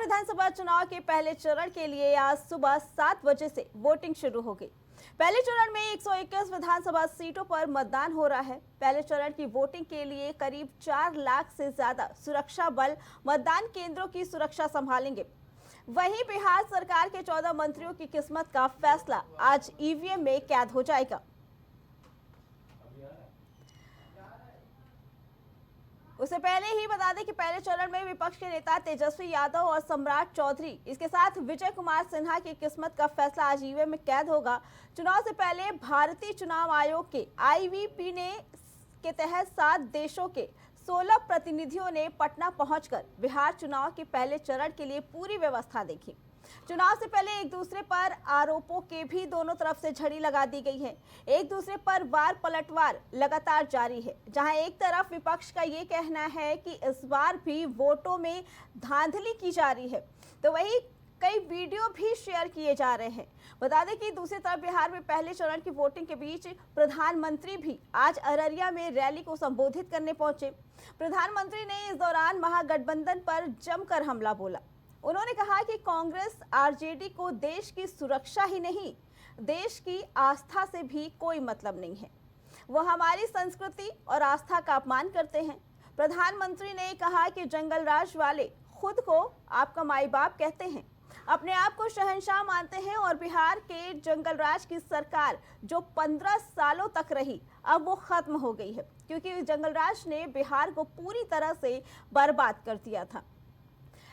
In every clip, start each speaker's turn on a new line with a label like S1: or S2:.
S1: विधानसभा चुनाव के पहले चरण के लिए आज सुबह 7 बजे से वोटिंग शुरू हो गई। पहले चरण में 121 विधानसभा सीटों पर मतदान हो रहा है। पहले चरण की वोटिंग के लिए करीब 4 लाख से ज्यादा सुरक्षा बल मतदान केंद्रों की सुरक्षा संभालेंगे। वहीं बिहार सरकार के 14 मंत्रियों की किस्मत का फैसला आज ईवीएम में कैद हो जाएगा। उससे पहले ही बता दें कि पहले चरण में विपक्ष के नेता तेजस्वी यादव और सम्राट चौधरी, इसके साथ विजय कुमार सिन्हा की किस्मत का फैसला आज ईवीएम में कैद होगा। चुनाव से पहले भारतीय चुनाव आयोग के आईवीपी ने के तहत 7 देशों के 16 प्रतिनिधियों ने पटना पहुंचकर बिहार चुनाव के पहले चरण के लिए पूरी व्यवस्था देखी। चुनाव से पहले एक दूसरे पर आरोपों के भी दोनों तरफ से झड़ी लगा दी गई है। एक दूसरे पर वार पलटवार लगातार जारी है। जहां एक तरफ विपक्ष का ये कहना है कि इस बार भी वोटों में धांधली की जा रही है, तो वहीं कई वीडियो भी शेयर किए जा रहे हैं। बता दें कि दूसरी तरफ बिहार में पहले चरण की वोटिंग के बीच प्रधानमंत्री भी आज अररिया में रैली को संबोधित करने पहुंचे। प्रधानमंत्री ने इस दौरान महागठबंधन पर जमकर हमला बोला। उन्होंने कहा कि कांग्रेस आरजेडी को देश की सुरक्षा ही नहीं, देश की आस्था से भी कोई मतलब नहीं है। वो हमारी संस्कृति और आस्था का अपमान करते हैं। प्रधानमंत्री ने कहा कि जंगल राज वाले खुद को आपका माई बाप कहते हैं, अपने आप को शहंशाह मानते हैं और बिहार के जंगल राज की सरकार जो 15 सालों तक रही, अब वो खत्म हो गई है, क्योंकि जंगल राज ने बिहार को पूरी तरह से बर्बाद कर दिया था।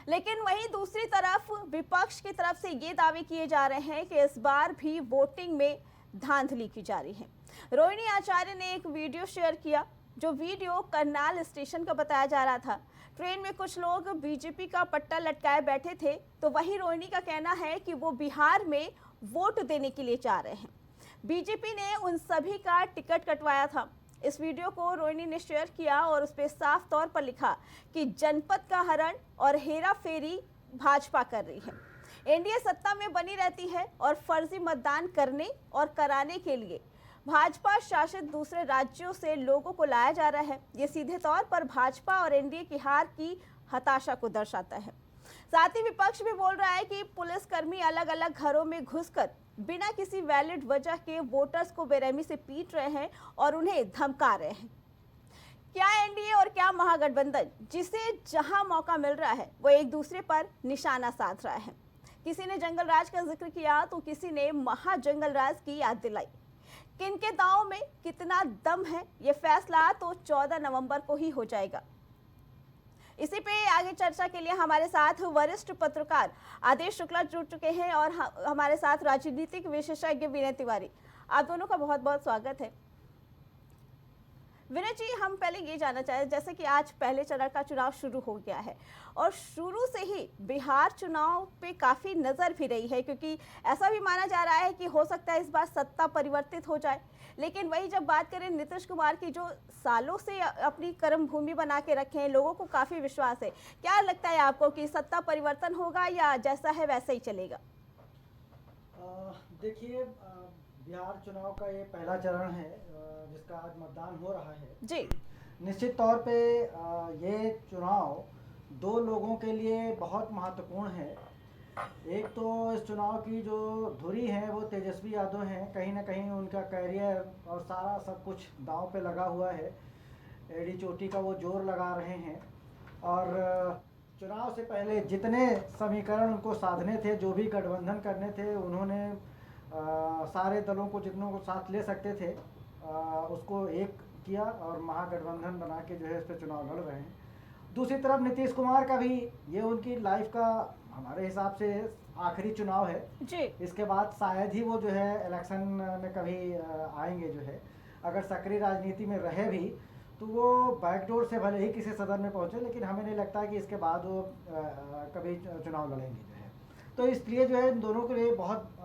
S1: लेकिन वहीं दूसरी तरफ विपक्ष की तरफ से ये दावे किए जा रहे हैं कि इस बार भी वोटिंग में धांधली की जा रही है। रोहिणी आचार्य ने एक वीडियो शेयर किया, जो वीडियो करनाल स्टेशन का बताया जा रहा था। ट्रेन में कुछ लोग बीजेपी का पट्टा लटकाए बैठे थे, तो वहीं रोहिणी का कहना है कि वो बिहार में वोट देने के लिए जा रहे हैं। बीजेपी ने उन सभी का टिकट कटवाया था। इस वीडियो को रोहिणी ने शेयर किया और उस पर साफ तौर पर लिखा कि जनपद का हरण और हेरा फेरी भाजपा कर रही है। एनडीए सत्ता में बनी रहती है और फर्जी मतदान करने और कराने के लिए भाजपा शासित दूसरे राज्यों से लोगों को लाया जा रहा है। ये सीधे तौर पर भाजपा और एनडीए की हार की हताशा को दर्शाता है। साथ ही विपक्ष भी बोल रहा है कि पुलिसकर्मी अलग अलग घरों में घुसकर बिना किसी वैलिड वजह के वोटर्स को बेरहमी से पीट रहे हैं और उन्हें धमका रहे हैं। क्या एनडीए और क्या महागठबंधन, जिसे जहां मौका मिल रहा है वो एक दूसरे पर निशाना साध रहा है। किसी ने जंगल राज का जिक्र किया तो किसी ने महाजंगल राज की याद दिलाई। किनके दांव में कितना दम है, ये फैसला तो 14 नवंबर को ही हो जाएगा। इसी पे आगे चर्चा के लिए हमारे साथ वरिष्ठ पत्रकार आदेश शुक्ला जुड़ चुके हैं और हमारे साथ राजनीतिक विशेषज्ञ विनय तिवारी। आप दोनों का बहुत बहुत स्वागत है। विनय जी, हम पहले ये जानना चाहें, जैसे कि आज पहले चरण का चुनाव शुरू हो गया है और शुरू से ही बिहार चुनाव पे काफ़ी नज़र भी रही है, क्योंकि ऐसा भी माना जा रहा है कि हो सकता है इस बार सत्ता परिवर्तित हो जाए। लेकिन वही जब बात करें नीतीश कुमार की, जो सालों से अपनी कर्म भूमि बना के रखे हैं, लोगों को काफ़ी विश्वास है। क्या लगता है आपको कि सत्ता परिवर्तन होगा या जैसा है वैसा ही चलेगा?
S2: देखिए, बिहार चुनाव का ये पहला चरण है जिसका आज मतदान हो रहा है
S1: जी।
S2: निश्चित तौर पे ये चुनाव 2 लोगों के लिए बहुत महत्वपूर्ण है। एक तो इस चुनाव की जो धुरी है वो तेजस्वी यादव हैं। कहीं ना कहीं उनका कैरियर और सारा सब कुछ दांव पे लगा हुआ है। एड़ी चोटी का वो जोर लगा रहे हैं और चुनाव से पहले जितने समीकरण उनको साधने थे, जो भी गठबंधन करने थे, उन्होंने सारे दलों को जितनों को साथ ले सकते थे उसको एक किया और महागठबंधन बना के जो है इस पर चुनाव लड़ रहे हैं। दूसरी तरफ नीतीश कुमार का भी ये उनकी लाइफ का हमारे हिसाब से आखिरी चुनाव है
S1: जी।
S2: इसके बाद शायद ही वो जो है इलेक्शन में कभी आएंगे। जो है अगर सक्रिय राजनीति में रहे भी तो वो बैकडोर से भले ही किसी सदन में पहुंचे, लेकिन हमें नहीं लगता कि इसके बाद वो कभी चुनाव लड़ेंगे। जो है तो इसलिए जो है इन दोनों के लिए बहुत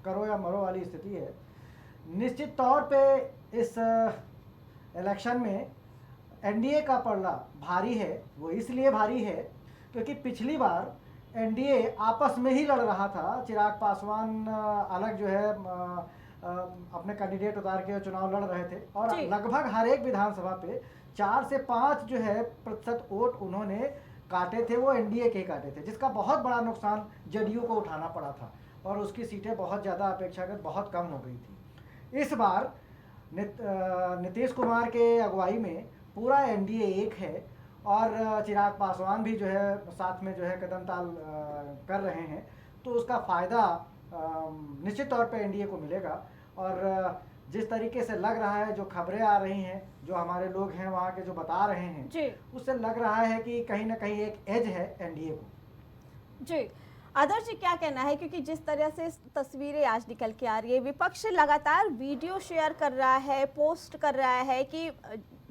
S2: करो या मरो वाली स्थिति है। निश्चित तौर पे इस इलेक्शन में एनडीए का पलड़ा भारी है। वो इसलिए भारी है क्योंकि पिछली बार एनडीए आपस में ही लड़ रहा था। चिराग पासवान अलग जो है अपने कैंडिडेट उतार के चुनाव लड़ रहे थे और लगभग हर एक विधानसभा पे 4 से 5 जो है प्रतिशत वोट उन्होंने काटे थे वो एनडीए के काटे थे, जिसका बहुत बड़ा नुकसान जेडीयू को उठाना पड़ा था और उसकी सीटें बहुत ज़्यादा अपेक्षाकृत बहुत कम हो गई थी। इस बार नीतीश कुमार के अगुवाई में पूरा एनडीए एक है और चिराग पासवान भी जो है साथ में जो है कदम ताल कर रहे हैं, तो उसका फ़ायदा निश्चित तौर पे एनडीए को मिलेगा। और जिस तरीके से लग रहा है, जो खबरें आ रही हैं, जो हमारे लोग हैं वहाँ के जो बता रहे हैं
S1: जी
S2: उससे लग रहा है कि कहीं ना कहीं एक एज है एनडीए को।
S1: जी आदर्श जी, क्या कहना है, क्योंकि जिस तरह से तस्वीरें आज निकल के आ रही है, विपक्ष लगातार वीडियो शेयर कर रहा है, पोस्ट कर रहा है कि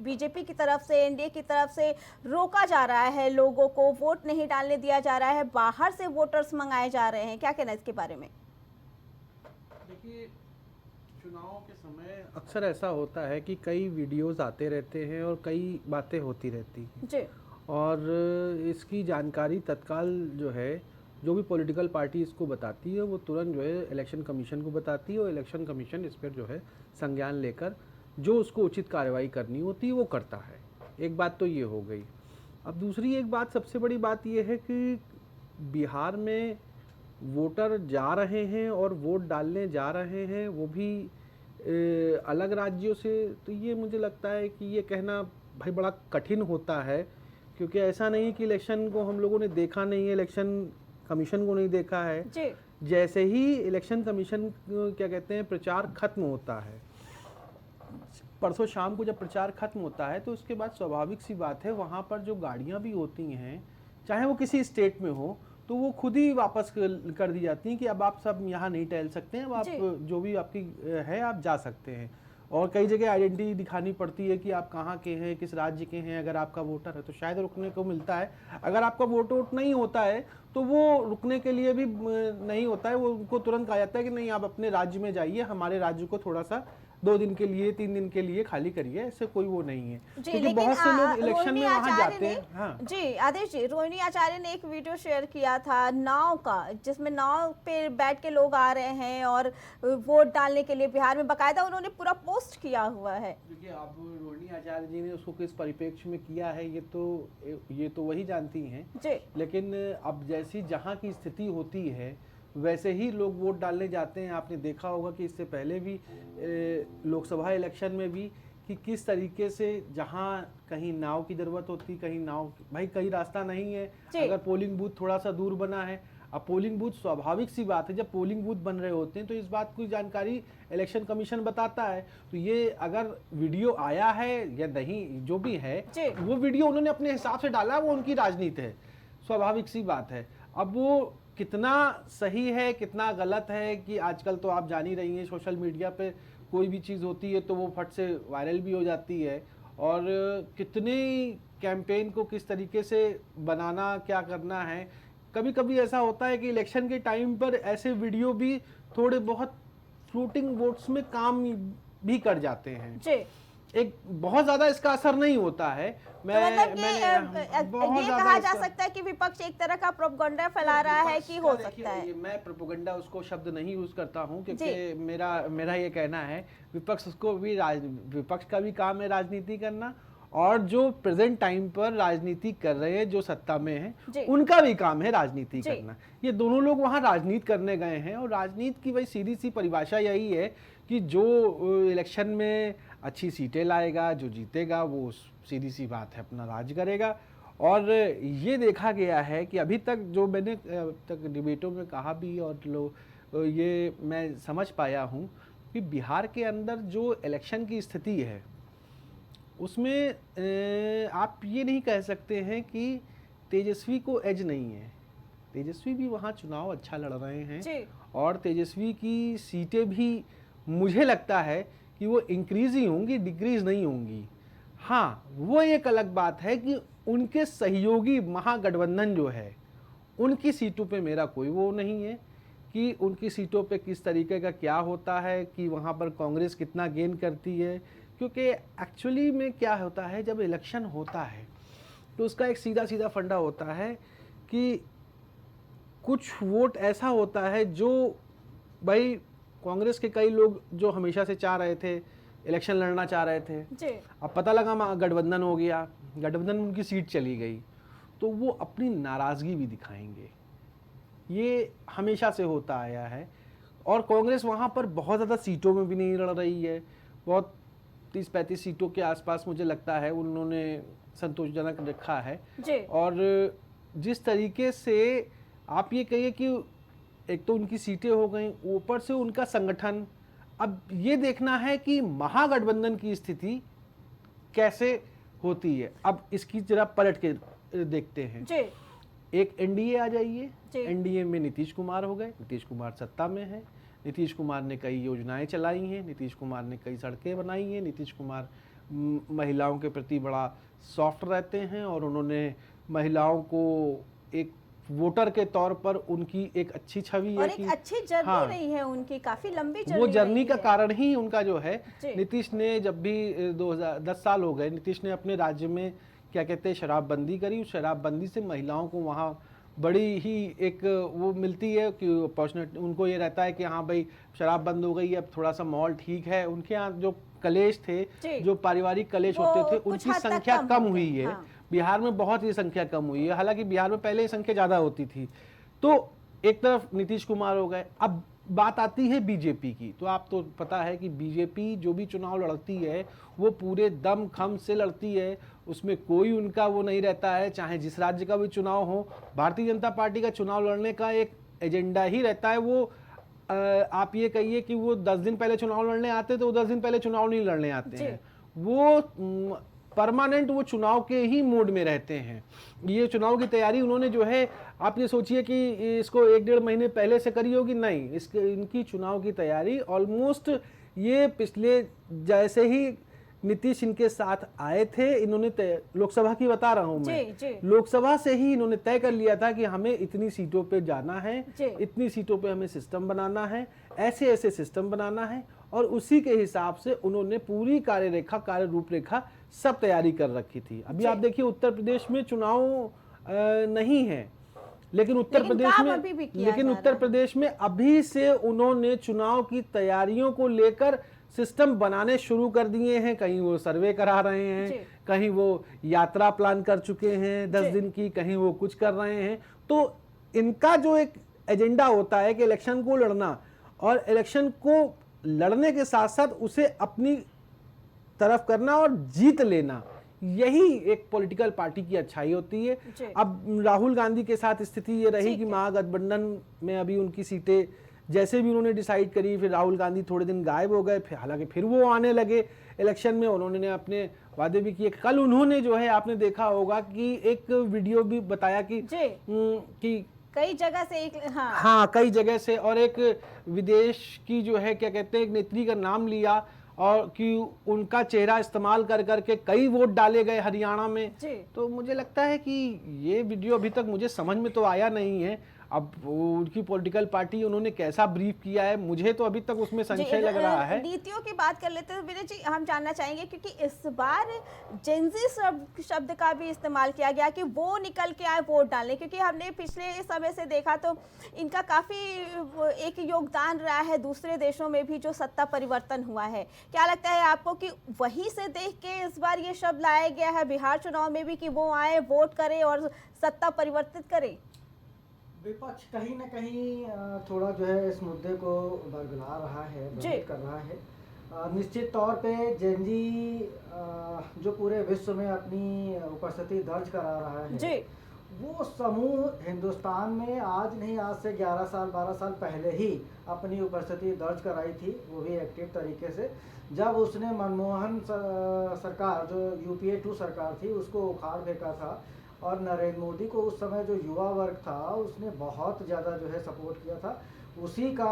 S1: बीजेपी की तरफ से, एनडीए की तरफ से रोका जा रहा है, लोगों को वोट नहीं डालने दिया जा रहा है, बाहर से वोटर्स मंगाए जा रहे हैं, क्या कहना है इसके बारे में?
S3: देखिए, चुनाव के समय अक्सर ऐसा होता है कि कई वीडियोस आते रहते हैं और कई बातें होती रहती हैं
S1: जी
S3: और इसकी जानकारी तत्काल जो है, जो भी पॉलिटिकल पार्टी इसको बताती है वो तुरंत जो है इलेक्शन कमीशन को बताती है और इलेक्शन कमीशन इस पर जो है संज्ञान लेकर जो उसको उचित कार्रवाई करनी होती है वो करता है। एक बात तो ये हो गई। अब दूसरी एक बात, सबसे बड़ी बात ये है कि बिहार में वोटर जा रहे हैं और वोट डालने जा रहे हैं, वो भी अलग राज्यों से, तो ये मुझे लगता है कि ये कहना भाई बड़ा कठिन होता है, क्योंकि ऐसा नहीं कि इलेक्शन को हम लोगों ने देखा नहीं है, इलेक्शन कमीशन को नहीं देखा है।
S1: जी
S3: जैसे ही इलेक्शन कमीशन क्या कहते हैं प्रचार खत्म होता है, परसों शाम को जब प्रचार खत्म होता है तो उसके बाद स्वाभाविक सी बात है वहाँ पर जो गाड़ियाँ भी होती हैं, चाहे वो किसी स्टेट में हो, तो वो खुद ही वापस कर दी जाती हैं कि अब आप सब यहाँ नहीं टहल सकते हैं, अब आप जो भी आपकी है आप जा सकते हैं। और कई जगह आइडेंटिटी दिखानी पड़ती है कि आप कहाँ के हैं, किस राज्य के हैं। अगर आपका वोटर है तो शायद रुकने को मिलता है, अगर आपका वोट नहीं होता है तो वो रुकने के लिए भी नहीं होता है, वो उनको तुरंत कहा जाता है कि नहीं आप अपने राज्य में जाइए, हमारे राज्य को थोड़ा सा 2 दिन के लिए 3 दिन के लिए खाली करिए। ऐसे कोई वो नहीं है, क्योंकि बहुत से लोग इलेक्शन में वहाँ जाते हैं। हाँ
S1: जी आदेश जी, रोहिणी आचार्य ने एक वीडियो शेयर किया था नाव का, जिसमें नाव पे बैठ के लोग आ रहे हैं और वोट डालने के लिए बिहार में, बाकायदा उन्होंने पूरा पोस्ट किया हुआ है।
S3: देखिए, अब रोहिणी आचार्य जी ने उसको किस परिप्रेक्ष्य में किया है ये तो वही जानती हैं
S1: जी,
S3: लेकिन अब जैसी जहाँ की स्थिति होती है वैसे ही लोग वोट डालने जाते हैं। आपने देखा होगा कि इससे पहले भी लोकसभा इलेक्शन में भी कि किस तरीके से जहाँ कहीं नाव की ज़रूरत होती, कहीं नाव, भाई कहीं रास्ता नहीं है, अगर पोलिंग बूथ थोड़ा सा दूर बना है। अब पोलिंग बूथ, स्वाभाविक सी बात है, जब पोलिंग बूथ बन रहे होते हैं तो इस बात की जानकारी इलेक्शन कमीशन बताता है। तो ये अगर वीडियो आया है या नहीं, जो भी है वो वीडियो उन्होंने अपने हिसाब से डाला, वो उनकी राजनीति है, स्वाभाविक सी बात है। अब वो कितना सही है कितना गलत है कि आजकल तो आप जान ही रही हैं, सोशल मीडिया पे कोई भी चीज़ होती है तो वो फट से वायरल भी हो जाती है, और कितने कैंपेन को किस तरीके से बनाना, क्या करना है। कभी कभी ऐसा होता है कि इलेक्शन के टाइम पर ऐसे वीडियो भी थोड़े बहुत फ्लोटिंग वोट्स में काम भी कर जाते हैं जी। एक बहुत ज्यादा इसका असर नहीं होता है।
S1: तो मतलब ये कहा जा सकता है कि विपक्ष एक तरह का प्रोपेगेंडा फैला रहा है कि हो सकता है।
S3: मैं प्रोपेगेंडा उसको शब्द नहीं यूज करता हूं, क्योंकि मेरा ये कहना है विपक्ष का भी काम है राजनीति करना, और जो प्रेजेंट टाइम पर राजनीति कर रहे हैं, जो सत्ता में हैं, उनका भी काम है राजनीति करना। ये दोनों लोग वहां राजनीति करने गए हैं, और राजनीति की वही सीधी सी परिभाषा यही है कि जो इलेक्शन में अच्छी सीटें लाएगा, जो जीतेगा, वो सीधी सी बात है अपना राज करेगा। और ये देखा गया है कि अभी तक जो मैंने तक डिबेटों में कहा भी, और ये मैं समझ पाया हूँ कि बिहार के अंदर जो इलेक्शन की स्थिति है उसमें आप ये नहीं कह सकते हैं कि तेजस्वी को एज नहीं है। तेजस्वी भी वहाँ चुनाव अच्छा लड़ रहे हैं, और तेजस्वी की सीटें भी मुझे लगता है कि वो इंक्रीज ही होंगी, डिक्रीज नहीं होंगी। हाँ, वो एक अलग बात है कि उनके सहयोगी महागठबंधन जो है, उनकी सीटों पे मेरा कोई वो नहीं है कि उनकी सीटों पे किस तरीके का क्या होता है, कि वहाँ पर कांग्रेस कितना गेन करती है। क्योंकि एक्चुअली में क्या होता है, जब इलेक्शन होता है तो उसका एक सीधा सीधा फंडा होता है कि कुछ वोट ऐसा होता है जो भाई कांग्रेस के कई लोग जो हमेशा से चाह रहे थे, इलेक्शन लड़ना चाह रहे थे, अब पता लगा गठबंधन हो गया, गठबंधन में उनकी सीट चली गई, तो वो अपनी नाराज़गी भी दिखाएंगे। ये हमेशा से होता आया है। और कांग्रेस वहाँ पर बहुत ज़्यादा सीटों में भी नहीं लड़ रही है, बहुत 30-35 सीटों के आसपास मुझे लगता है उन्होंने संतोषजनक रखा है।
S1: जी।
S3: और जिस तरीके से आप ये कहिए कि एक तो उनकी सीटें हो गई, ऊपर से उनका संगठन, अब ये देखना है कि महागठबंधन की स्थिति कैसे होती है। अब इसकी जरा पलट के देखते हैं।
S1: जी।
S3: एक एनडीए आ जाइए,
S1: जी।
S3: एनडीए में नीतीश कुमार हो गए, नीतीश कुमार सत्ता में है, नीतीश कुमार ने कई योजनाएं चलाई हैं, नीतीश कुमार ने कई सड़कें बनाई हैं, नीतीश कुमार महिलाओं के प्रति बड़ा सॉफ्ट रहते हैं और उन्होंने महिलाओं को एक वोटर के तौर पर उनकी एक अच्छी छवि
S1: और
S3: है
S1: एक अच्छी जर्नी
S3: हाँ,
S1: रही है उनकी, काफी लंबी जर्नी
S3: वो जर्नी
S1: रही
S3: का
S1: है।
S3: कारण ही उनका जो है,
S1: जी।
S3: नीतीश ने जब भी 2010 साल हो गए, नीतीश ने अपने राज्य में क्या कहते हैं शराबबंदी करी। उस शराबबंदी से महिलाओं को वहाँ बड़ी ही एक वो मिलती है कि अपॉर्चुनिटी, उनको ये रहता है कि हाँ भाई शराब बंद हो गई, अब थोड़ा सा माहौल ठीक है। उनके यहाँ जो कलेश थे,
S1: जी।
S3: जो पारिवारिक कलेश
S1: वो
S3: होते थे,
S1: कुछ
S3: उनकी
S1: हद तक
S3: संख्या
S1: कम
S3: कम
S1: हो
S3: हुई
S1: गए।
S3: है।
S1: हाँ।
S3: बिहार में बहुत ही संख्या कम हुई है, हालांकि बिहार में पहले ही संख्या ज़्यादा होती थी। तो एक तरफ नीतीश कुमार हो गए। अब बात आती है बीजेपी की, तो आप तो पता है कि बीजेपी जो भी चुनाव लड़ती है वो पूरे दम खम से लड़ती है, उसमें कोई उनका वो नहीं रहता है। चाहे जिस राज्य का भी चुनाव हो, भारतीय जनता पार्टी का चुनाव लड़ने का एक एजेंडा ही रहता है। वो आप ये कहिए कि वो 10 दिन पहले चुनाव लड़ने आते तो वो 10 दिन पहले चुनाव नहीं लड़ने आते हैं, वो परमानेंट वो चुनाव के ही मोड में रहते हैं। ये चुनाव की तैयारी उन्होंने जो है, आप ये सोचिए कि इसको 1-1.5 महीने पहले से करी होगी, नहीं, इनकी चुनाव की तैयारी ऑलमोस्ट ये पिछले जैसे ही नीतीश इनके साथ आए थे, इन्होंने लोकसभा की बता रहा हूं मैं,
S1: जी।
S3: लोकसभा से ही इन्होंने तय कर लिया था कि हमें इतनी सीटों पे जाना है,
S1: जी।
S3: इतनी सीटों पे हमें सिस्टम बनाना है, ऐसे ऐसे सिस्टम बनाना है। और उसी के हिसाब से उन्होंने पूरी कार्य रूपरेखा सब तैयारी कर रखी थी। अभी आप देखिए उत्तर प्रदेश में चुनाव नहीं है, लेकिन उत्तर प्रदेश में अभी से उन्होंने चुनाव की तैयारियों को लेकर सिस्टम बनाने शुरू कर दिए हैं। कहीं वो सर्वे करा रहे हैं, कहीं वो यात्रा प्लान कर चुके हैं 10 दिन की, कहीं वो कुछ कर रहे हैं। तो इनका जो एक एजेंडा होता है कि इलेक्शन को लड़ना, और इलेक्शन को लड़ने के साथ साथ उसे अपनी तरफ करना और जीत लेना, यही एक पॉलिटिकल पार्टी की अच्छाई होती है। अब राहुल गांधी के साथ स्थिति ये रही कि महागठबंधन में अभी उनकी सीटें जैसे भी उन्होंने डिसाइड करी, फिर राहुल गांधी थोड़े दिन गायब हो गए, फिर हालांकि फिर वो आने लगे इलेक्शन में, उन्होंने अपने वादे भी किए। कल उन्होंने जो है, आपने देखा होगा कि एक वीडियो भी बताया कि
S1: कई जगह से
S3: कई जगह से, और एक विदेश की जो है क्या कहते हैं एक नेत्री का नाम लिया और कि उनका चेहरा इस्तेमाल कर करके कई वोट डाले गए हरियाणा में। तो मुझे लगता है कि ये वीडियो अभी तक मुझे समझ में तो आया नहीं है। अब उनकी पॉलिटिकल पार्टी उन्होंने कैसा ब्रीफ किया है, मुझे तो अभी तक उसमें संशय लग रहा है।
S1: नीतियों की बात कर लेते हैं विनय जी, हम जानना चाहेंगे क्योंकि इस बार जेंजी शब्द का भी इस्तेमाल किया गया कि वो निकल के आए वोट डालने, क्योंकि हमने पिछले समय से देखा तो इनका काफ़ी एक योगदान रहा है दूसरे देशों में भी जो सत्ता परिवर्तन हुआ है। क्या लगता है आपको कि वहीं से देख के इस बार ये शब्द लाया गया है बिहार चुनाव में भी कि वो आए, वोट करें और सत्ता परिवर्तित करें?
S2: विपक्ष कहीं ना कहीं थोड़ा जो है इस मुद्दे को बरगला रहा है, भ्रमित कर रहा है। निश्चित तौर पे जेनजी जो पूरे विश्व में अपनी उपस्थिति दर्ज करा रहा है, वो समूह हिंदुस्तान में आज नहीं, आज से 11 साल 12 साल पहले ही अपनी उपस्थिति दर्ज कराई थी, वो भी एक्टिव तरीके से, जब उसने मनमोहन सरकार जो UPA 2 सरकार थी उसको उखाड़ फेंका था। और नरेंद्र मोदी को उस समय जो युवा वर्ग था उसने बहुत ज़्यादा जो है सपोर्ट किया था। उसी का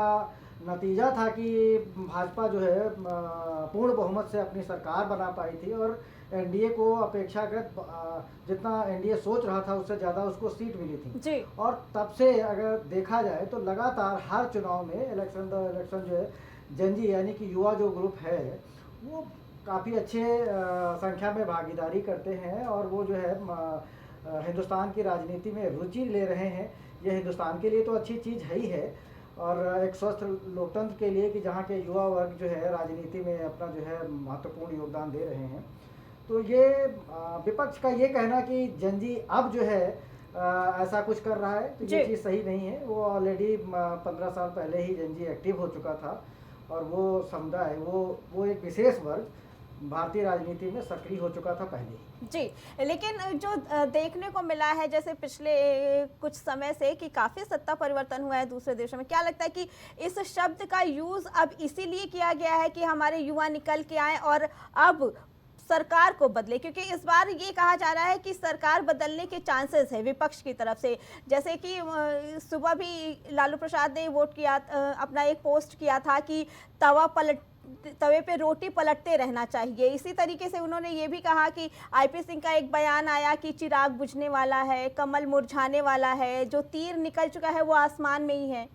S2: नतीजा था कि भाजपा जो है पूर्ण बहुमत से अपनी सरकार बना पाई थी और एनडीए को अपेक्षाकृत जितना एनडीए सोच रहा था उससे ज़्यादा उसको सीट मिली थी। और तब से अगर देखा जाए तो लगातार हर चुनाव में इलेक्शन जो है जेनजी यानी कि युवा जो ग्रुप है वो काफ़ी अच्छे संख्या में भागीदारी करते हैं और वो जो है हिंदुस्तान की राजनीति में रुचि ले रहे हैं। ये हिंदुस्तान के लिए तो अच्छी चीज़ है ही है और एक स्वस्थ लोकतंत्र के लिए कि जहाँ के युवा वर्ग जो है राजनीति में अपना जो है महत्वपूर्ण योगदान दे रहे हैं। तो ये विपक्ष का ये कहना कि जंजी अब जो है ऐसा कुछ कर रहा है, तो
S1: जी।
S2: ये चीज़ सही नहीं है। वो ऑलरेडी 15 साल पहले ही जंजी एक्टिव हो चुका था, और वो समुदाय वो एक विशेष वर्ग भारतीय राजनीति में सक्रिय हो चुका था पहले ही।
S1: जी, लेकिन जो देखने को मिला है जैसे पिछले कुछ समय से कि काफ़ी सत्ता परिवर्तन हुआ है दूसरे देशों में, क्या लगता है कि इस शब्द का यूज़ अब इसीलिए किया गया है कि हमारे युवा निकल के आए और अब सरकार को बदले? क्योंकि इस बार ये कहा जा रहा है कि सरकार बदलने के चांसेस है विपक्ष की तरफ से। जैसे कि सुबह भी लालू प्रसाद ने वोट किया, अपना एक पोस्ट किया था कि तवे पे रोटी पलटते रहना चाहिए। इसी तरीके से उन्होंने ये भी कहा कि आईपी सिंह का एक बयान आया कि चिराग बुझने वाला है, कमल मुरझाने वाला है, जो तीर निकल चुका है वो आसमान में ही है।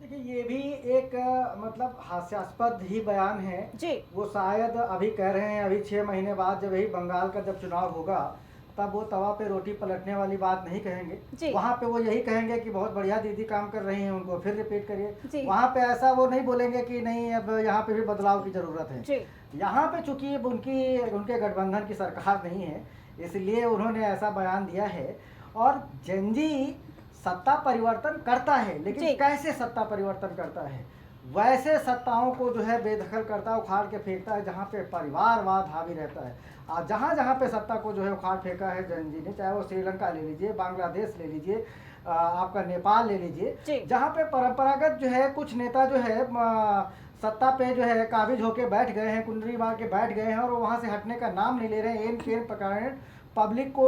S2: देखिए, ये भी एक मतलब हास्यास्पद ही बयान है
S1: जी।
S2: वो शायद अभी कह रहे हैं, अभी 6 महीने बाद जब यही बंगाल का जब चुनाव होगा तब वो तवा पे रोटी पलटने वाली बात नहीं कहेंगे। वहाँ पे वो यही कहेंगे कि बहुत बढ़िया दीदी काम कर रही हैं, उनको फिर रिपीट करिए। वहाँ पे ऐसा वो नहीं बोलेंगे कि नहीं अब यहाँ पे भी बदलाव की ज़रूरत है। यहाँ पे चूंकि उनके गठबंधन की सरकार नहीं है, इसलिए उन्होंने ऐसा बयान दिया है। और जंजी सत्ता परिवर्तन करता है, लेकिन कैसे सत्ता परिवर्तन करता है? वैसे सत्ताओं को जो है बेदखल करता है, उखाड़ के फेंकता है जहाँ पे परिवारवाद हावी रहता है। और जहाँ जहाँ पे सत्ता को जो है उखाड़ फेंका है जंजी ने, चाहे वो श्रीलंका ले लीजिए, बांग्लादेश ले लीजिए, आपका नेपाल ले लीजिए, जहाँ पे परंपरागत जो है कुछ नेता जो है सत्ता पे जो है काबिज होके बैठ गए हैं, कुंडली मार के बैठ गए हैं, और वो वहाँ से हटने का नाम नहीं ले रहे हैं। एन प्रकार पब्लिक को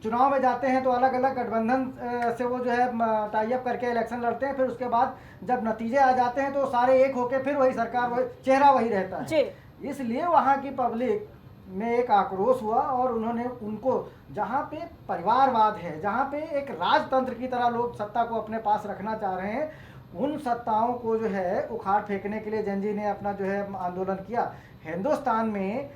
S2: चुनाव में जाते हैं तो अलग अलग गठबंधन से वो जो है टाई अप करके इलेक्शन लड़ते हैं, फिर उसके बाद जब नतीजे आ जाते हैं तो सारे एक होके फिर वही सरकार, वही चेहरा वही रहता है। इसलिए वहाँ की पब्लिक में एक आक्रोश हुआ, और उन्होंने उनको जहाँ पे परिवारवाद है, जहाँ पे एक राजतंत्र की तरह लोग सत्ता को अपने पास रखना चाह रहे हैं, उन सत्ताओं को जो है उखाड़ फेंकने के लिए जंजी ने अपना जो है आंदोलन किया। हिंदुस्तान में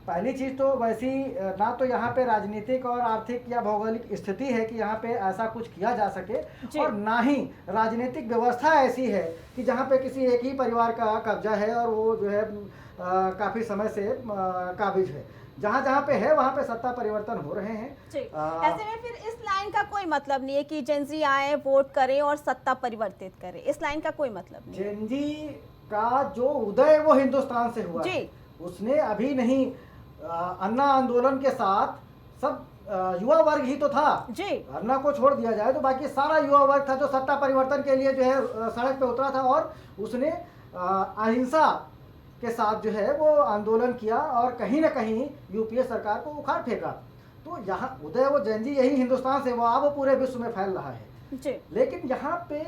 S2: पहली चीज़ तो वैसी ना तो यहाँ पे राजनीतिक और आर्थिक या भौगोलिक स्थिति है कि यहाँ पे ऐसा कुछ किया जा सके, और ना ही राजनीतिक व्यवस्था ऐसी है कि जहाँ पे किसी एक ही परिवार का कब्जा है और वो जो है काफ़ी समय से काबिज है। जहाँ जहाँ पे है वहाँ पे सत्ता परिवर्तन हो रहे हैं।
S1: ऐसे में फिर इस लाइन का कोई मतलब नहीं है कि जेनजी आए, वोट करें और सत्ता परिवर्तित करें। इस लाइन का कोई मतलब नहीं।
S2: जेनजी का जो उदय वो हिंदुस्तान से हुआ है, उसने अभी नहीं, अन्ना आंदोलन के साथ सब युवा वर्ग ही तो था। अन्ना को छोड़ दिया जाए तो बाकी सारा युवा वर्ग था जो सत्ता परिवर्तन के लिए जो है सड़क पे उतरा था, और उसने अहिंसा के साथ जो है वो आंदोलन किया और कहीं ना कहीं यूपीए सरकार को उखाड़ फेंका। तो यहाँ उदय वो जंजी यही हिंदुस्तान से हुआ, वो पूरे विश्व में फैल रहा है। लेकिन यहाँ पे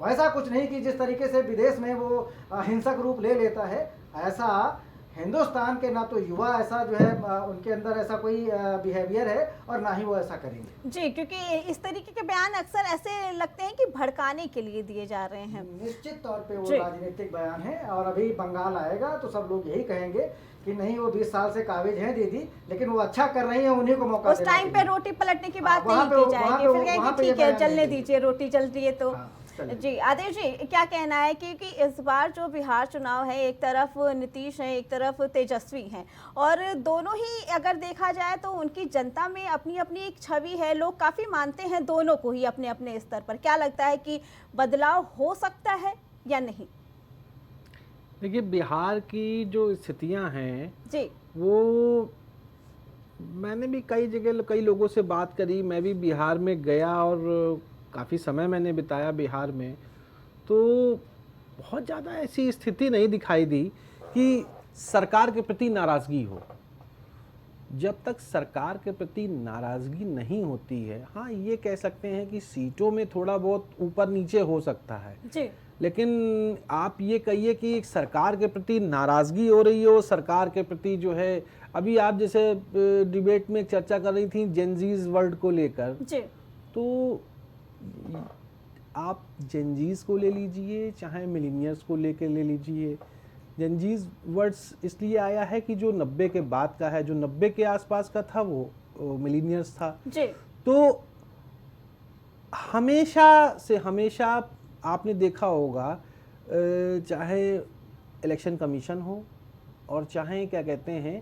S2: वैसा कुछ नहीं कि जिस तरीके से विदेश में वो हिंसक रूप ले लेता है, ऐसा हिंदुस्तान के ना तो युवा ऐसा जो है उनके अंदर ऐसा कोई बिहेवियर है, और ना ही वो ऐसा करेंगे।
S1: जी, क्योंकि इस तरीके के बयान अक्सर ऐसे लगते हैं कि भड़काने के लिए दिए जा रहे हैं।
S2: निश्चित तौर पे वो राजनीतिक बयान है, और अभी बंगाल आएगा तो सब लोग यही कहेंगे कि नहीं वो 20 साल से काबिज हैं दीदी, लेकिन वो अच्छा कर रही हैं, उन्हीं को मौका
S1: उस टाइम पे रोटी पलटने की बात नहीं की जाएगी, फिर कहेंगे ठीक है जलने दीजिए, रोटी जल रही है तो। जी आदेश जी, क्या कहना है? क्योंकि इस बार जो बिहार चुनाव है, एक तरफ नीतीश है, एक तरफ तेजस्वी हैं, और दोनों ही अगर देखा जाए तो उनकी जनता में अपनी अपनी एक छवि है, लोग काफ़ी मानते हैं दोनों को ही अपने अपने स्तर पर। क्या लगता है कि बदलाव हो सकता है या नहीं?
S3: देखिए, बिहार की जो स्थितियां हैं
S1: जी,
S3: वो मैंने भी कई जगह कई लोगों से बात करी, मैं भी बिहार में गया और काफ़ी समय मैंने बिताया बिहार में, तो बहुत ज़्यादा ऐसी स्थिति नहीं दिखाई दी कि सरकार के प्रति नाराज़गी हो। जब तक सरकार के प्रति नाराज़गी नहीं होती है, हाँ ये कह सकते हैं कि सीटों में थोड़ा बहुत ऊपर नीचे हो सकता है
S1: जी,
S3: लेकिन आप ये कहिए कि एक सरकार के प्रति नाराज़गी हो रही हो, सरकार के प्रति जो है, अभी आप जैसे डिबेट में चर्चा कर रही थी जेनजीज वर्ल्ड को लेकर, तो आप जेनजीज को ले लीजिए चाहे मिलीनियर्स को लेकर ले लीजिए। जेनजीज वर्ड्स इसलिए आया है कि जो 90 के बाद का है, जो 90 के आसपास का था वो मिलीनियर्स था। तो हमेशा आपने देखा होगा, चाहे इलेक्शन कमीशन हो और चाहे क्या कहते हैं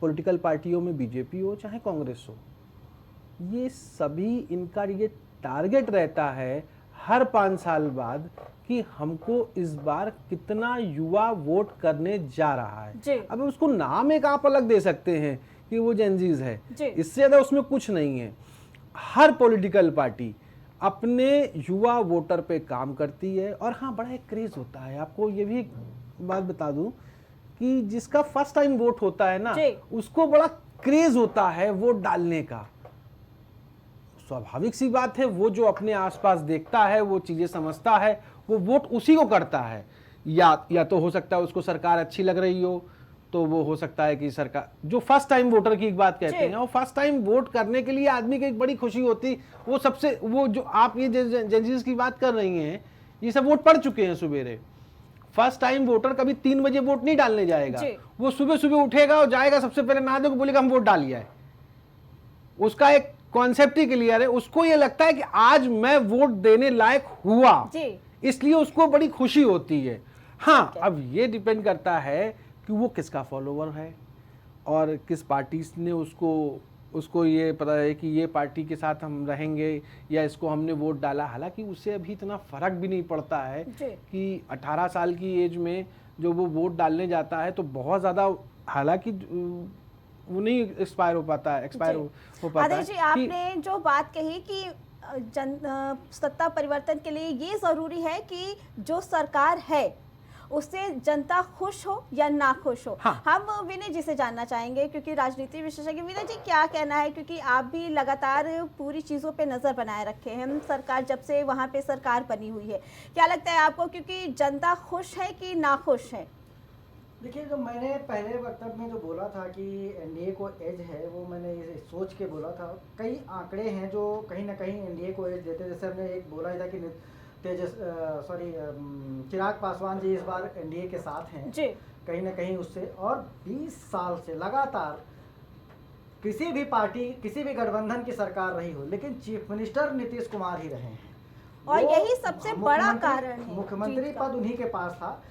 S3: पॉलिटिकल पार्टियों में बीजेपी हो चाहे कांग्रेस हो, ये सभी इनका ये टारगेट रहता है हर 5 साल बाद कि हमको इस बार कितना युवा वोट करने जा रहा
S1: जी।
S3: है। अब उसको नाम एक आप अलग दे सकते हैं कि वो जेनजीज है,
S1: जी।
S3: इससे ज़्यादा उसमें कुछ नहीं है। हर पॉलिटिकल पार्टी अपने युवा वोटर पे काम करती है। और हाँ, बड़ा एक क्रेज होता है। आपको ये भी बात बता दूं कि जिसका फर्स्ट टाइम वोट होता है ना,
S1: जी।
S3: उसको बड़ा क्रेज होता है वोट डालने का। स्वाभाविक सी बात है, वो जो अपने आसपास देखता है, वो चीजें समझता है, वो वोट उसी को करता है। या तो हो सकता है उसको सरकार अच्छी लग रही हो, तो वो हो सकता है कि सरकार, जो फर्स्ट टाइम वोटर की एक बात कहते हैं, और फर्स्ट टाइम वोट करने के लिए आदमी की एक बड़ी खुशी होती, वो सबसे, वो जो आप ये जेनजीज की बात कर रही हैं, ये सब वोट पड़ चुके हैं सवेरे। फर्स्ट टाइम वोटर कभी 3 बजे वोट नहीं डालने जाएगा, वो सुबह सुबह उठेगा और जाएगा, सबसे पहले नहा धो के बोलेगा हम वोट डाल लिया है। उसका एक कॉन्सेप्ट ही क्लियर है, उसको ये लगता है कि आज मैं वोट देने लायक हुआ, इसलिए उसको बड़ी खुशी होती है। हाँ, अब ये डिपेंड करता है कि वो किसका फॉलोवर है और किस पार्टी ने उसको ये पता है कि ये पार्टी के साथ हम रहेंगे या इसको हमने वोट डाला। हालांकि उससे अभी इतना फर्क भी नहीं पड़ता है कि 18 साल की एज में जो वो वोट डालने जाता है तो बहुत ज़्यादा, हालांकि वो नहीं एक्सपायर हो पाता है, हो पाता है।
S1: जी, आपने जो बात कही कि सत्ता परिवर्तन के लिए ये जरूरी है कि जो सरकार है उससे जनता खुश हो या ना खुश हो।
S3: हाँ।
S1: हम विनय जी से जानना चाहेंगे, क्योंकि राजनीति विशेषज्ञ, विनय जी क्या कहना है, क्योंकि आप भी लगातार पूरी चीज़ों पे नज़र बनाए रखे हैं, सरकार जब से वहाँ पे सरकार बनी हुई है, क्या लगता है आपको, क्योंकि जनता खुश है कि ना खुश है?
S2: देखिए, जो मैंने पहले वक्तव्य में जो बोला था कि एनडीए को एज है, वो मैंने ये सोच के बोला था। कई आंकड़े हैं जो कहीं ना कहीं एनडीए को एज देते, जैसे हमने एक बोला था कि चिराग पासवान जी इस बार एनडीए के साथ हैं
S1: जी।
S2: कहीं ना कहीं उससे, और 20 साल से लगातार किसी भी पार्टी, किसी भी गठबंधन की सरकार रही हो, लेकिन चीफ मिनिस्टर नीतीश कुमार ही रहे हैं,
S1: और यही सबसे बड़ा कारण है।
S2: मुख्यमंत्री पद उन्हीं के पास था।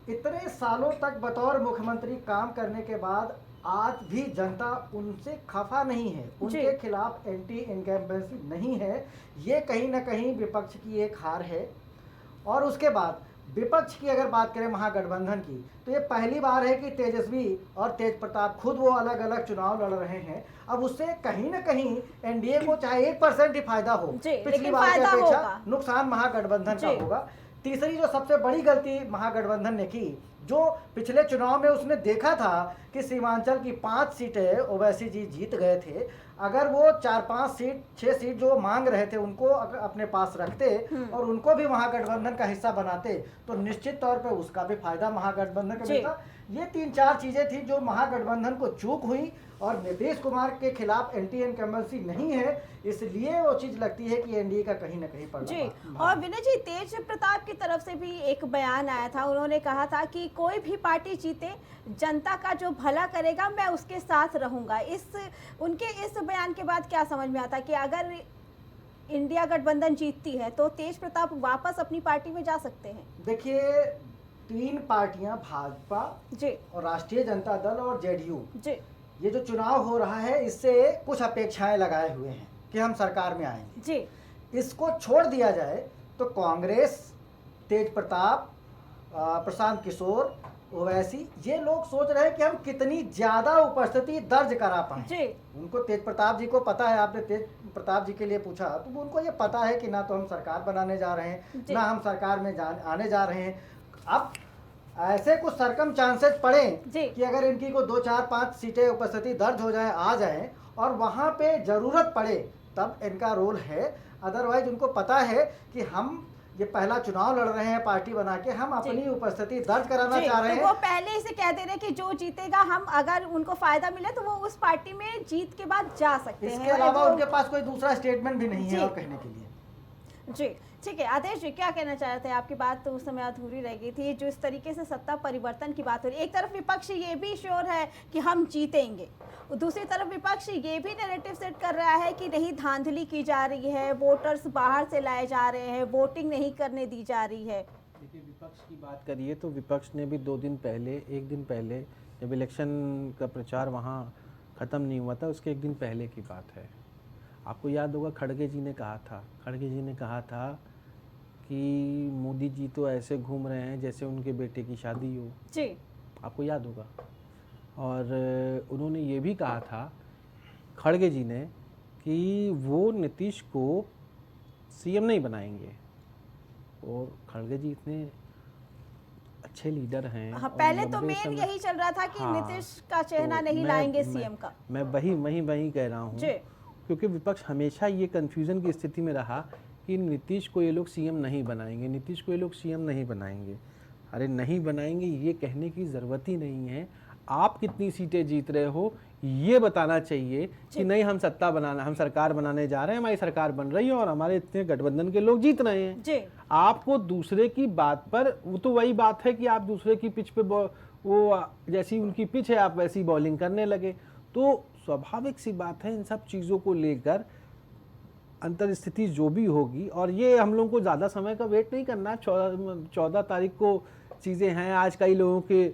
S2: इतने सालों तक बतौर मुख्यमंत्री काम करने के बाद आज भी जनता उनसे खफा नहीं है, उनके खिलाफ एंटी इनकम्बेंसी नहीं है। ये कहीं ना कहीं विपक्ष की एक हार है। और उसके बाद विपक्ष की अगर बात करें महागठबंधन की, तो ये पहली बार है कि तेजस्वी और तेज प्रताप खुद वो अलग अलग चुनाव लड़ रहे हैं। अब उससे कहीं ना कहीं एनडीए को चाहे 1% ही फायदा हो, पिछली बार की अपेक्षा नुकसान महागठबंधन का होगा। तीसरी जो सबसे बड़ी गलती महागठबंधन ने की, जो पिछले चुनाव में उसने देखा था कि सीमांचल की 5 सीटें ओवैसी जी जीत गए थे, अगर वो 4-5 सीट 6 सीट जो मांग रहे थे उनको अपने पास रखते और उनको भी महागठबंधन का हिस्सा बनाते, तो निश्चित तौर पे उसका भी फायदा महागठबंधन को मिलता। ये 3-4 चीजें थी जो महागठबंधन को चूक हुई, और नीतीश कुमार के खिलाफ एंटी इनकम्बेंसी नहीं है, इसलिए वो चीज लगती है कि एनडीए का कहीं ना कहीं पड़ता है।
S1: और विनय जी, तेज प्रताप की तरफ से भी एक बयान आया था, उन्होंने कहा था कि कोई भी पार्टी जीते, जनता का जो भला करेगा मैं उसके साथ रहूंगा। उनके इस बयान के बाद क्या समझ में आता कि अगर इंडिया गठबंधन जीतती है तो तेज प्रताप वापस अपनी पार्टी में जा सकते हैं?
S2: देखिए, 3 पार्टियां, भाजपा और राष्ट्रीय जनता दल और जेडीयू, ये जो चुनाव हो रहा है इससे कुछ अपेक्षाएं लगाए हुए हैं कि हम सरकार में आएंगे जी। इसको छोड़ दिया जाए तो कांग्रेस, तेज प्रताप, प्रशांत किशोर, ओवैसी, ये लोग सोच रहे हैं कि हम कितनी ज्यादा उपस्थिति दर्ज करा पाए। उनको, तेज प्रताप जी को पता है, आपने तेज प्रताप जी के लिए पूछा तो उनको ये पता है कि ना तो हम सरकार बनाने जा रहे हैं, ना हम सरकार में आने जा रहे हैं। अब ऐसे कुछ सरकम चांसेस पड़े कि अगर इनकी को 2-4-5 सीटें उपस्थिति दर्ज हो जाए, आ जाए, और वहां पे जरूरत पड़े तब इनका रोल है। अदरवाइज उनको पता है कि हम ये पहला चुनाव लड़ रहे हैं पार्टी बना के, हम अपनी उपस्थिति दर्ज कराना चाह रहे हैं।
S1: तो वो पहले ही से कह दे रहे कि जो जीतेगा, हम अगर उनको फायदा मिले तो वो उस पार्टी में जीत के बाद जा सकते हैं।
S2: इसके अलावा उनके पास कोई दूसरा स्टेटमेंट भी नहीं है और कहने के लिए।
S1: जी, ठीक है। आदेश जी, क्या कहना चाह रहे थे? आपकी बात तो उस समय अधूरी रह गई थी, जो इस तरीके से सत्ता परिवर्तन की बात हो रही है। एक तरफ विपक्ष ये भी श्योर है कि हम जीतेंगे, दूसरी तरफ विपक्ष ये भी नैरेटिव सेट कर रहा है कि नहीं, धांधली की जा रही है, वोटर्स बाहर से लाए जा रहे हैं, वोटिंग नहीं करने दी जा रही है।
S3: देखिए, विपक्ष की बात करिए तो विपक्ष ने भी 2 दिन पहले, 1 दिन पहले जब इलेक्शन का प्रचार वहाँ ख़त्म नहीं हुआ था, उसके एक दिन पहले की बात है। आपको याद होगा खड़गे जी ने कहा था कि मोदी जी तो ऐसे घूम रहे हैं जैसे उनके बेटे की शादी हो।
S1: जी।
S3: आपको याद होगा। और उन्होंने ये भी कहा था खड़गे जी ने कि वो नीतीश को सीएम नहीं बनाएंगे। और खड़गे जी इतने अच्छे लीडर हैं।
S1: हाँ,
S3: और
S1: पहले तो
S3: लंबे
S1: मेन
S3: समय-
S1: यही चल रहा था कि
S3: हाँ,
S1: नीतीश का चेहरा
S3: तो
S1: नहीं लाएंगे सीएम का।
S3: मैं वही कह रहा हूँ,
S1: जी।
S3: क्योंकि विपक्ष हमेशा ये कंफ्यूजन की स्थिति में रहा कि नीतीश को ये लोग सीएम नहीं बनाएंगे। अरे नहीं बनाएंगे ये कहने की ज़रूरत ही नहीं है। आप कितनी सीटें जीत रहे हो ये बताना चाहिए कि नहीं हम सरकार बनाने जा रहे हैं, हमारी सरकार बन रही है और हमारे इतने गठबंधन के लोग जीत रहे हैं।
S1: जी।
S3: आपको दूसरे की बात पर, वो तो वही बात है कि आप दूसरे की पिच पे वो जैसी उनकी पिच है आप वैसी बॉलिंग करने लगे। तो स्वाभाविक सी बात है इन सब चीज़ों को लेकर अंतर स्थिति जो भी होगी, और ये हम लोगों को ज़्यादा समय का वेट नहीं करना। 14 तारीख को चीज़ें हैं। आज कई लोगों के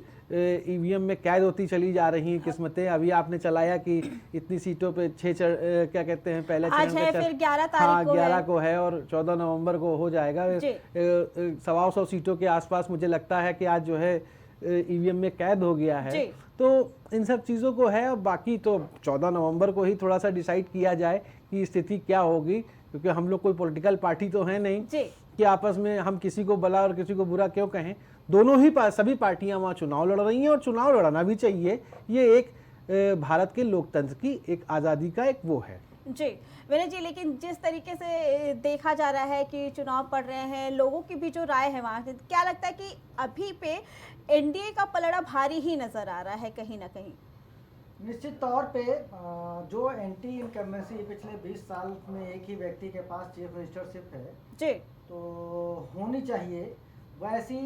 S3: ईवीएम में कैद होती चली जा रही हैं किस्मतें। अभी आपने चलाया कि इतनी सीटों पे क्या कहते हैं पहले
S1: आज है, फिर 11 तारीख
S3: हाँ,
S1: को
S3: 11
S1: है।
S3: को है और 14 नवंबर को हो जाएगा।
S1: जी।
S3: 125 सीटों के आसपास मुझे लगता है कि आज जो है ईवीएम में कैद हो गया है।
S1: जी।
S3: तो इन सब चीज़ों को है, और बाकी तो 14 नवंबर को ही थोड़ा सा डिसाइड किया जाए कि स्थिति क्या होगी, क्योंकि हम लोग कोई पॉलिटिकल पार्टी तो है नहीं
S1: जी।
S3: कि आपस में हम किसी को भला और किसी को बुरा क्यों कहें। दोनों ही सभी पार्टियां वहाँ चुनाव लड़ रही हैं और चुनाव लड़ना भी चाहिए। ये एक भारत के लोकतंत्र की एक आज़ादी का एक वो है।
S1: जी विनय जी, लेकिन जिस तरीके से देखा जा रहा है कि चुनाव पड़ रहे हैं, लोगों की भी जो राय है वहाँ से, क्या लगता है कि अभी पे एनडीए का पलड़ा भारी ही नजर आ रहा है कहीं ना कहीं?
S2: निश्चित तौर पे जो एंटी इनकम्बेंसी पिछले 20 साल में एक ही व्यक्ति के पास चीफ मिनिस्टरशिप है
S1: जी।
S2: तो होनी चाहिए, वैसी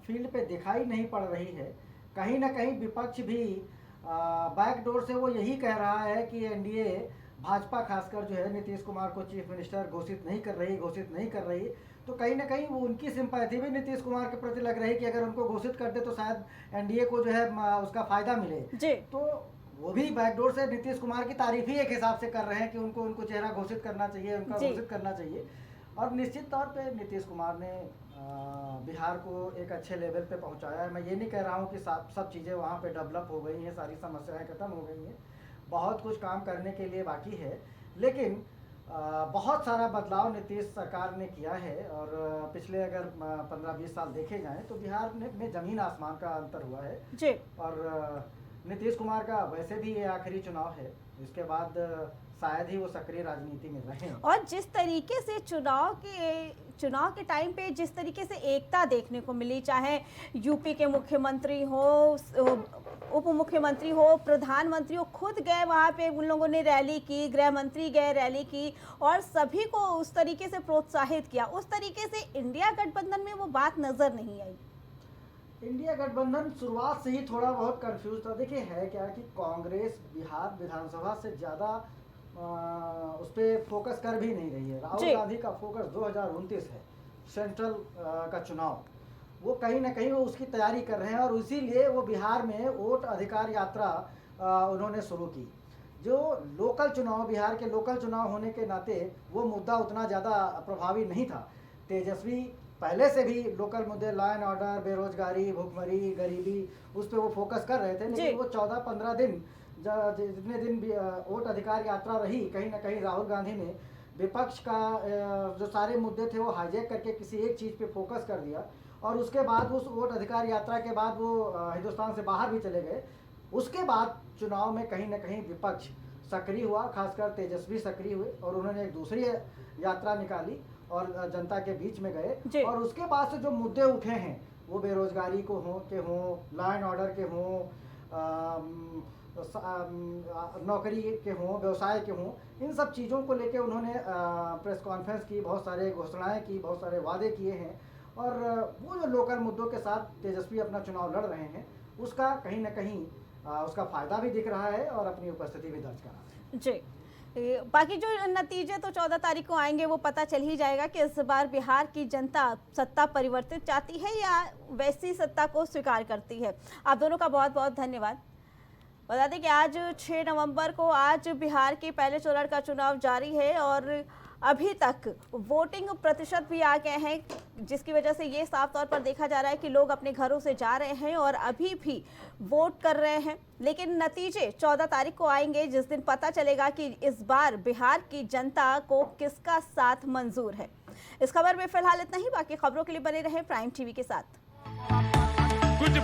S2: फील्ड पे दिखाई नहीं पड़ रही है। कहीं ना कहीं विपक्ष भी बैकडोर से वो यही कह रहा है कि एनडीए भाजपा खासकर जो है नीतीश कुमार को चीफ मिनिस्टर घोषित नहीं कर रही। तो कहीं ना कहीं वो उनकी सिंपैथी भी नीतीश कुमार के प्रति लग रही है कि अगर उनको घोषित कर दे तो शायद एनडीए को जो है उसका फायदा मिले।
S1: जी।
S2: तो वो भी बैकडोर से नीतीश कुमार की तारीफ ही एक हिसाब से कर रहे हैं कि उनको चेहरा घोषित करना चाहिए, उनका घोषित करना चाहिए। और निश्चित तौर पे नीतीश कुमार ने बिहार को एक अच्छे लेवल पे पहुंचाया है। मैं ये नहीं कह रहा हूँ कि सब चीज़ें वहाँ पे डेवलप हो गई हैं, सारी समस्याएं खत्म हो गई हैं, बहुत कुछ काम करने के लिए बाकी है, लेकिन बहुत सारा बदलाव नीतीश सरकार ने किया है। और पिछले अगर 15-20 साल देखे जाएं तो बिहार में ज़मीन आसमान का अंतर हुआ है।
S1: जी।
S2: और नीतीश कुमार का वैसे भी ये आखिरी चुनाव है, इसके बाद शायद ही वो सक्रिय राजनीति में रहें।
S1: और जिस तरीके से चुनाव के टाइम पे जिस तरीके से एकता देखने को मिली, चाहे यूपी के मुख्यमंत्री हो, उप मुख्यमंत्री हो, प्रधानमंत्री हो, खुद गए वहाँ पे, उन लोगों ने रैली की, गृह मंत्री गए रैली की और सभी को उस तरीके से प्रोत्साहित किया, उस तरीके से इंडिया गठबंधन में वो बात नजर नहीं आई।
S2: इंडिया गठबंधन शुरुआत से ही थोड़ा बहुत कंफ्यूज था। देखिए है क्या कि कांग्रेस बिहार विधानसभा से ज़्यादा उस पर फोकस कर भी नहीं रही है। राहुल गांधी का फोकस 2029 है, सेंट्रल का चुनाव, वो कहीं ना कहीं वो उसकी तैयारी कर रहे हैं और इसीलिए वो बिहार में वोट अधिकार यात्रा उन्होंने शुरू की। जो लोकल चुनाव, बिहार के लोकल चुनाव होने के नाते वो मुद्दा उतना ज़्यादा प्रभावी नहीं था। तेजस्वी पहले से भी लोकल मुद्दे, लॉ एंड ऑर्डर, बेरोजगारी, भुखमरी, गरीबी, उस पर वो फोकस कर रहे थे। लेकिन वो 14-15 दिन जितने दिन भी वोट अधिकार यात्रा रही, कहीं ना कहीं राहुल गांधी ने विपक्ष का जो सारे मुद्दे थे वो हाईजैक करके किसी एक चीज़ पे फोकस कर दिया। और उसके बाद उस वोट अधिकार यात्रा के बाद वो हिंदुस्तान से बाहर भी चले गए। उसके बाद चुनाव में कहीं ना कहीं विपक्ष सक्रिय हुआ, खासकर तेजस्वी सक्रिय हुए और उन्होंने एक दूसरी यात्रा निकाली और जनता के बीच में गए। और उसके बाद से जो मुद्दे उठे हैं वो बेरोजगारी को हों, लॉ एंड ऑर्डर के हों, नौकरी के हों, व्यवसाय के हों, इन सब चीज़ों को लेके उन्होंने प्रेस कॉन्फ्रेंस की, बहुत सारे घोषणाएं की, बहुत सारे वादे किए हैं। और वो जो लोकल मुद्दों के साथ तेजस्वी अपना चुनाव लड़ रहे हैं, उसका कहीं ना कहीं उसका फ़ायदा भी दिख रहा है और अपनी उपस्थिति भी दर्ज कर रहा है।
S1: जी बाकी जो नतीजे तो 14 तारीख को आएंगे वो पता चल ही जाएगा कि इस बार बिहार की जनता सत्ता परिवर्तित चाहती है या वैसी सत्ता को स्वीकार करती है। आप दोनों का बहुत बहुत धन्यवाद। बता दें कि आज 6 नवंबर को आज बिहार के पहले चरण का चुनाव जारी है और अभी तक वोटिंग प्रतिशत भी आ गए हैं, जिसकी वजह से ये साफ तौर पर देखा जा रहा है कि लोग अपने घरों से जा रहे हैं और अभी भी वोट कर रहे हैं। लेकिन नतीजे 14 तारीख को आएंगे, जिस दिन पता चलेगा कि इस बार बिहार की जनता को किसका साथ मंजूर है। इस खबर में फिलहाल इतना ही। बाकी खबरों के लिए बने रहें प्राइम टीवी के साथ।
S4: कुछ